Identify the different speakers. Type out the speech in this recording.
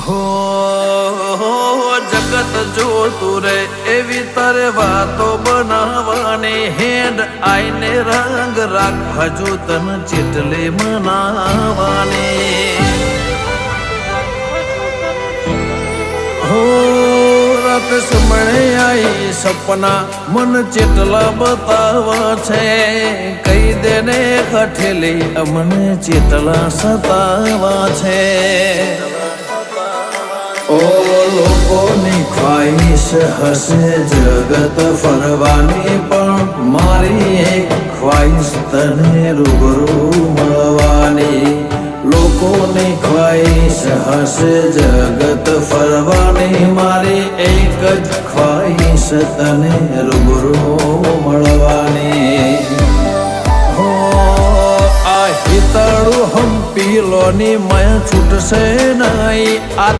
Speaker 1: હો જગત જોતું રે એવી તારે વાતો બનાવવાની હેડ આઈને રંગ રાખ હજુ તન ચેટલી મનાવાની હો રાત સમણે આઈ સપના મન ચેટલા બતાવા છે કહી દેને કઠેલી અમને ચેટલા સતાવા છે ઓ લોકોની ખ્વાહિશ હશે જગત ફરવાની પણ મારી એક ખ્વાહિશ તને રૂબરૂ મળવાની લોકોની ખ્વાહિશ હશે જગત ફરવાની મારી એક જ ખ્વાહિશ તને રૂબરૂ મળવાની હો આ હિતાળું હમ પીલોની મય છૂટશે નહીં